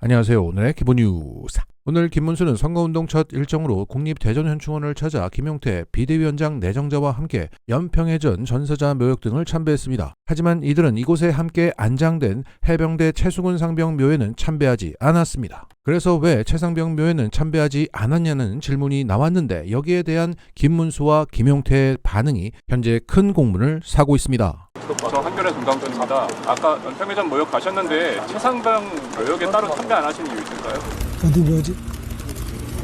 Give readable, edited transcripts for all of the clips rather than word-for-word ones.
안녕하세요. 오늘의 기본 뉴스. 오늘 김문수는 선거운동 첫 일정으로 국립대전현충원을 찾아 김용태 비대위원장 내정자와 함께 연평해전 전사자 묘역 등을 참배했습니다. 하지만 이들은 이곳에 함께 안장된 해병대 최수근 상병 묘에는 참배하지 않았습니다. 그래서 왜 최상병 묘에는 참배하지 않았냐는 질문이 나왔는데 여기에 대한 김문수와 김용태의 반응이 현재 큰 공분을 사고 있습니다. 저 한겨레 동담전입니다. 아까 연평해전 묘역 가셨는데 최상병 묘역에 따로 참배 안 하신 이유 있을까요? 어디 묘지?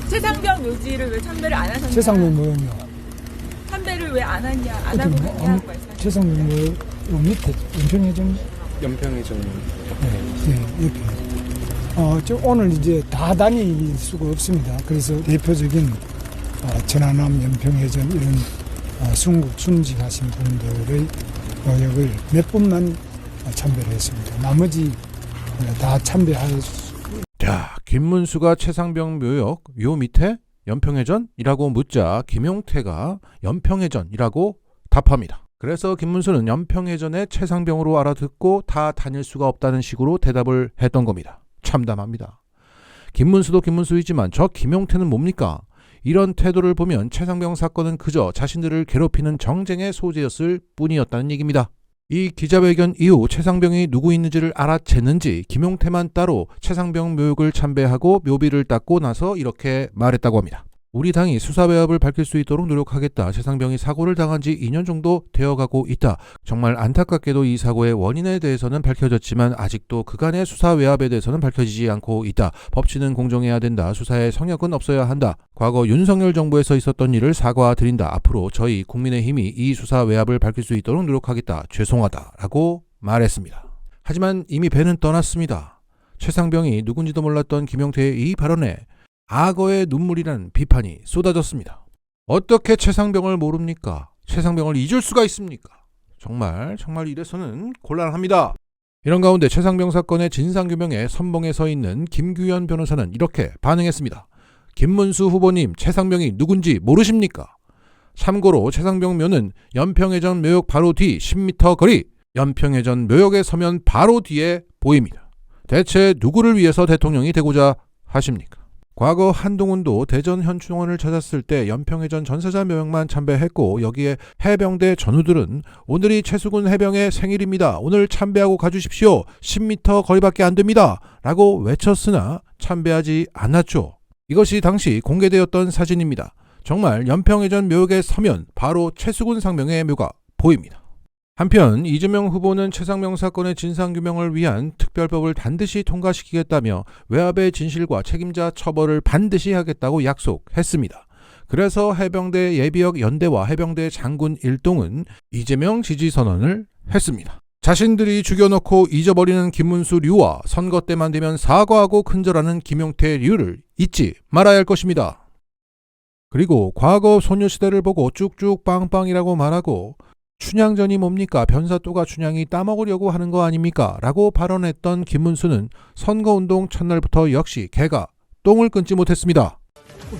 최상병 묘지를 왜 참배를 안 하셨냐? 최상병 묘역이요. 참배를 왜 안 하냐? 안 하고 했냐고 말씀하셨어요. 최상병 묘역 요 밑에 연평해전 네, 옆에. 오늘 이제 다 다닐 수가 없습니다. 그래서 대표적인 전하남 연평해전 이런 순국 순직하신 분들의 묘역을 몇 분만 참배를 했습니다. 나머지 다 참배할 수. 자, 김문수가 최상병 묘역 요 밑에 연평해전이라고 묻자 김용태가 연평해전이라고 답합니다. 그래서 김문수는 연평해전에 최상병으로 알아듣고 다 다닐 수가 없다는 식으로 대답을 했던 겁니다. 참담합니다. 김문수도 김문수이지만 저 김용태는 뭡니까? 이런 태도를 보면 최상병 사건은 그저 자신들을 괴롭히는 정쟁의 소재였을 뿐이었다는 얘기입니다. 이 기자회견 이후 최상병이 누구 있는지를 알아챘는지 김용태만 따로 최상병 묘역을 참배하고 묘비를 닦고 나서 이렇게 말했다고 합니다. 우리 당이 수사 외압을 밝힐 수 있도록 노력하겠다. 최상병이 사고를 당한 지 2년 정도 되어가고 있다. 정말 안타깝게도 이 사고의 원인에 대해서는 밝혀졌지만 아직도 그간의 수사 외압에 대해서는 밝혀지지 않고 있다. 법치는 공정해야 된다. 수사의 성역은 없어야 한다. 과거 윤석열 정부에서 있었던 일을 사과드린다. 앞으로 저희 국민의힘이 이 수사 외압을 밝힐 수 있도록 노력하겠다. 죄송하다. 라고 말했습니다. 하지만 이미 배는 떠났습니다. 최상병이 누군지도 몰랐던 김용태의 이 발언에 악어의 눈물이라는 비판이 쏟아졌습니다. 어떻게 최상병을 모릅니까? 최상병을 잊을 수가 있습니까? 정말 이래서는 곤란합니다. 이런 가운데 최상병 사건의 진상규명에 선봉에 서 있는 김규현 변호사는 이렇게 반응했습니다. 김문수 후보님, 최상병이 누군지 모르십니까? 참고로 최상병 묘는 연평해전 묘역 바로 뒤 10m 거리, 연평해전 묘역에 서면 바로 뒤에 보입니다. 대체 누구를 위해서 대통령이 되고자 하십니까? 과거 한동훈도 대전현충원을 찾았을 때 연평해전 전사자 묘역만 참배했고 여기에 해병대 전우들은 오늘이 최수근 해병의 생일입니다. 오늘 참배하고 가주십시오. 10m 거리밖에 안 됩니다. 라고 외쳤으나 참배하지 않았죠. 이것이 당시 공개되었던 사진입니다. 정말 연평해전 묘역에 서면 바로 최수근 상병의 묘가 보입니다. 한편 이재명 후보는 최상병 사건의 진상규명을 위한 특별법을 반드시 통과시키겠다며 외압의 진실과 책임자 처벌을 반드시 하겠다고 약속했습니다. 그래서 해병대 예비역 연대와 해병대 장군 일동은 이재명 지지 선언을 했습니다. 자신들이 죽여놓고 잊어버리는 김문수류와 선거 때만 되면 사과하고 큰절하는 김용태류를 잊지 말아야 할 것입니다. 그리고 과거 소녀시대를 보고 쭉쭉 빵빵이라고 말하고 춘향전이 뭡니까? 변사또가 춘향이 따먹으려고 하는 거 아닙니까? 라고 발언했던 김문수는 선거운동 첫날부터 역시 개가 똥을 끊지 못했습니다.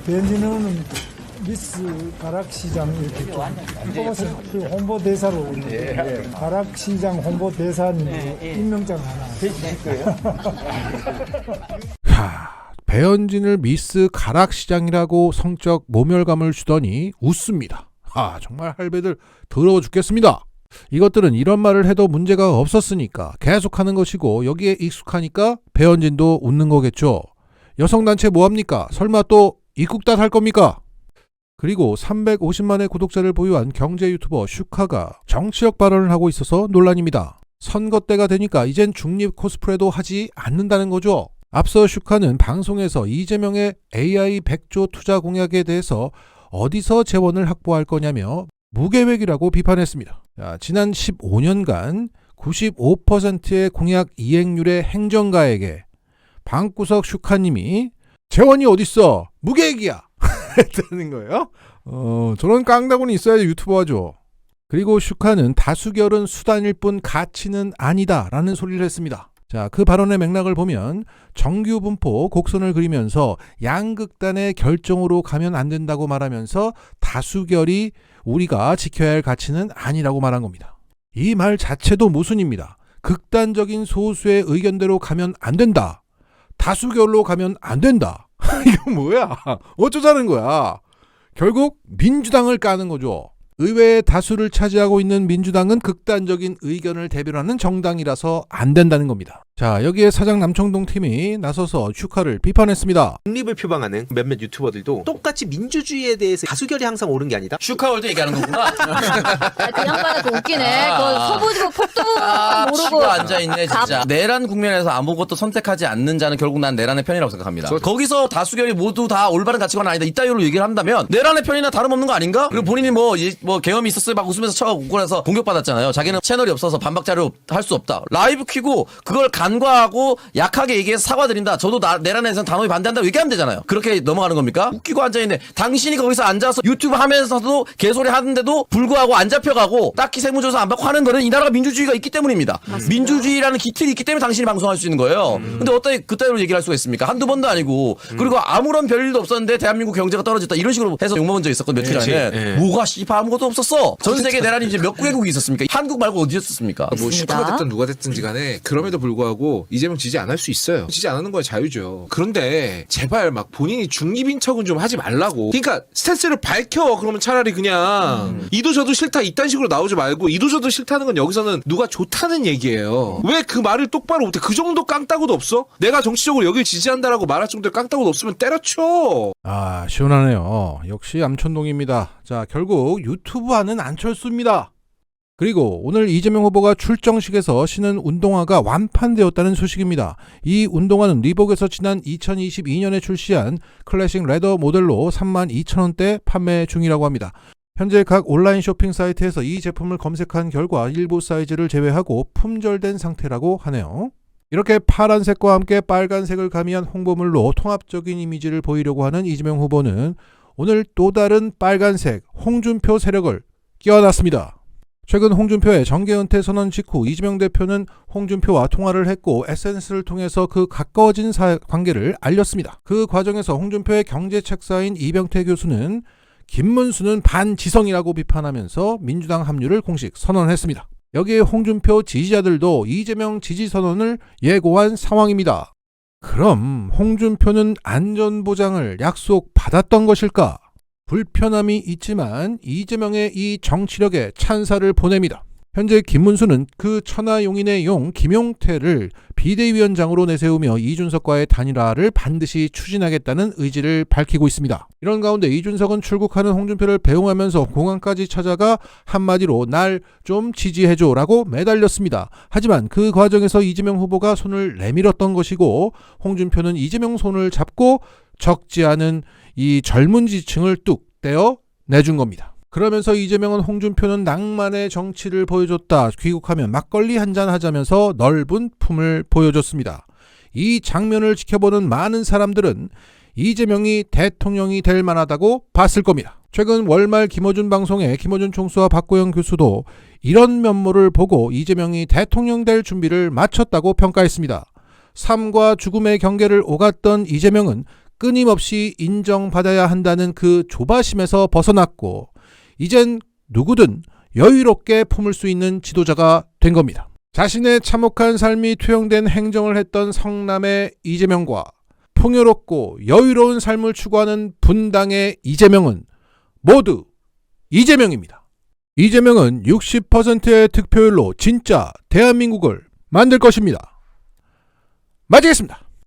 벤지는 미스 가락시장 이렇게 뽑았어요. 그 홍보대사로 가락시장 홍보대사님 임명장 하나 해주실 거예요? 배현진을 미스 가락시장이라고 성적 모멸감을 주더니 웃습니다. 정말 할배들 더러워 죽겠습니다. 이것들은 이런 말을 해도 문제가 없었으니까 계속하는 것이고 여기에 익숙하니까 배현진도 웃는 거겠죠. 여성단체 뭐합니까? 설마 또 입국단 할 겁니까? 그리고 350만의 구독자를 보유한 경제 유튜버 슈카가 정치적 발언을 하고 있어서 논란입니다. 선거 때가 되니까 이젠 중립 코스프레도 하지 않는다는 거죠. 앞서 슈카는 방송에서 이재명의 AI 100조 투자 공약에 대해서 어디서 재원을 확보할 거냐며 무계획이라고 비판했습니다. 지난 15년간 95%의 공약 이행률의 행정가에게 방구석 슈카님이 재원이 어딨어? 무계획이야! 했다는 거예요. 저런 깡다구는 있어야 유튜버죠. 그리고 슈카는 다수결은 수단일 뿐 가치는 아니다 라는 소리를 했습니다. 자, 그 발언의 맥락을 보면 정규 분포 곡선을 그리면서 양극단의 결정으로 가면 안 된다고 말하면서 다수결이 우리가 지켜야 할 가치는 아니라고 말한 겁니다. 이 말 자체도 모순입니다. 극단적인 소수의 의견대로 가면 안 된다. 다수결로 가면 안 된다. 이거 뭐야? 어쩌자는 거야? 결국 민주당을 까는 거죠. 의회의 다수를 차지하고 있는 민주당은 극단적인 의견을 대변하는 정당이라서 안 된다는 겁니다. 자, 여기에 사장 남청동 팀이 나서서 슈카를 비판했습니다. 중립을 표방하는 몇몇 유튜버들도 똑같이 민주주의에 대해서 다수결이 항상 옳은 게 아니다. 슈카월드 얘기하는 거구나. 그 양반은 또 웃기네. 그 서부지구 폭도 모르고 치고 앉아있네 진짜. 내란 국면에서 아무것도 선택하지 않는 자는 결국 난 내란의 편이라고 생각합니다. 거기서 다수결이 모두 다 올바른 가치관 아니다 이따위로 얘기를 한다면 내란의 편이나 다름없는 거 아닌가? 그리고 본인이 뭐 계엄이 있었어요 막 웃으면서 쳐갖고 그래서 공격받았잖아요. 자기는 채널이 없어서 반박 자료 할 수 없다. 라이브 키고 그걸 간과하고 약하게 얘기해서 사과드린다. 저도 내란에서는 단호히 반대한다고 얘기하면 되잖아요. 그렇게 넘어가는 겁니까? 웃기고 앉아있네. 당신이 거기서 앉아서 유튜브 하면서도 개소리 하는데도 불구하고 안 잡혀가고 딱히 세무조사 안 받고 하는 거는 이 나라가 민주주의가 있기 때문입니다. 민주주의라는 기틀이 있기 때문에 당신이 방송할 수 있는 거예요. 근데 어떻게 그따위로 얘기를 할 수가 있습니까? 한두 번도 아니고 그리고 아무런 별일도 없었는데 대한민국 경제가 떨어졌다 이런 식으로 해서 욕먹은 적 있었거든요. 며칠 전에. 뭐가 씨발 아무것도 없었어. 전 세계 내란이 이제 몇 개국이 있었습니까? 한국 말고 어디였습니까? 뭐 슈카가 됐든 누가 됐든지 간에 그럼에도 불구하고 이재명 지지 안 할 수 있어요. 지지 안 하는 거야 자유죠. 그런데 제발 막 본인이 중립인 척은 좀 하지 말라고. 그러니까 스탠스를 밝혀. 그러면 차라리 그냥 이도 저도 싫다 이딴 식으로 나오지 말고 이도 저도 싫다는 건 여기서는 누가 좋다는 얘기예요. 왜 그 말을 똑바로 못해? 그 정도 깡따구도 없어? 내가 정치적으로 여길 지지한다라고 말할 정도의 깡따구도 없으면 때려쳐. 아, 시원하네요. 역시 암촌동입니다. 자, 결국 유튜브하는 안철수입니다. 그리고 오늘 이재명 후보가 출정식에서 신은 운동화가 완판되었다는 소식입니다. 이 운동화는 리복에서 지난 2022년에 출시한 클래식 레더 모델로 32,000원대 판매 중이라고 합니다. 현재 각 온라인 쇼핑 사이트에서 이 제품을 검색한 결과 일부 사이즈를 제외하고 품절된 상태라고 하네요. 이렇게 파란색과 함께 빨간색을 가미한 홍보물로 통합적인 이미지를 보이려고 하는 이재명 후보는 오늘 또 다른 빨간색 홍준표 세력을 끼워놨습니다. 최근 홍준표의 정계 은퇴 선언 직후 이재명 대표는 홍준표와 통화를 했고 SNS를 통해서 그 가까워진 관계를 알렸습니다. 그 과정에서 홍준표의 경제책사인 이병태 교수는 김문수는 반지성이라고 비판하면서 민주당 합류를 공식 선언했습니다. 여기에 홍준표 지지자들도 이재명 지지 선언을 예고한 상황입니다. 그럼 홍준표는 안전보장을 약속받았던 것일까? 불편함이 있지만 이재명의 이 정치력에 찬사를 보냅니다. 현재 김문수는 그 천하용인의 용 김용태를 비대위원장으로 내세우며 이준석과의 단일화를 반드시 추진하겠다는 의지를 밝히고 있습니다. 이런 가운데 이준석은 출국하는 홍준표를 배웅하면서 공항까지 찾아가 한마디로 날 좀 지지해줘 라고 매달렸습니다. 하지만 그 과정에서 이재명 후보가 손을 내밀었던 것이고 홍준표는 이재명 손을 잡고 적지 않은 이 젊은 지층을 뚝 떼어 내준 겁니다. 그러면서 이재명은 홍준표는 낭만의 정치를 보여줬다. 귀국하면 막걸리 한잔 하자면서 넓은 품을 보여줬습니다. 이 장면을 지켜보는 많은 사람들은 이재명이 대통령이 될 만하다고 봤을 겁니다. 최근 월말 김어준 방송에 김어준 총수와 박고영 교수도 이런 면모를 보고 이재명이 대통령 될 준비를 마쳤다고 평가했습니다. 삶과 죽음의 경계를 오갔던 이재명은 끊임없이 인정받아야 한다는 그 조바심에서 벗어났고 이젠 누구든 여유롭게 품을 수 있는 지도자가 된 겁니다. 자신의 참혹한 삶이 투영된 행정을 했던 성남의 이재명과 풍요롭고 여유로운 삶을 추구하는 분당의 이재명은 모두 이재명입니다. 이재명은 60%의 득표율로 진짜 대한민국을 만들 것입니다. 마치겠습니다.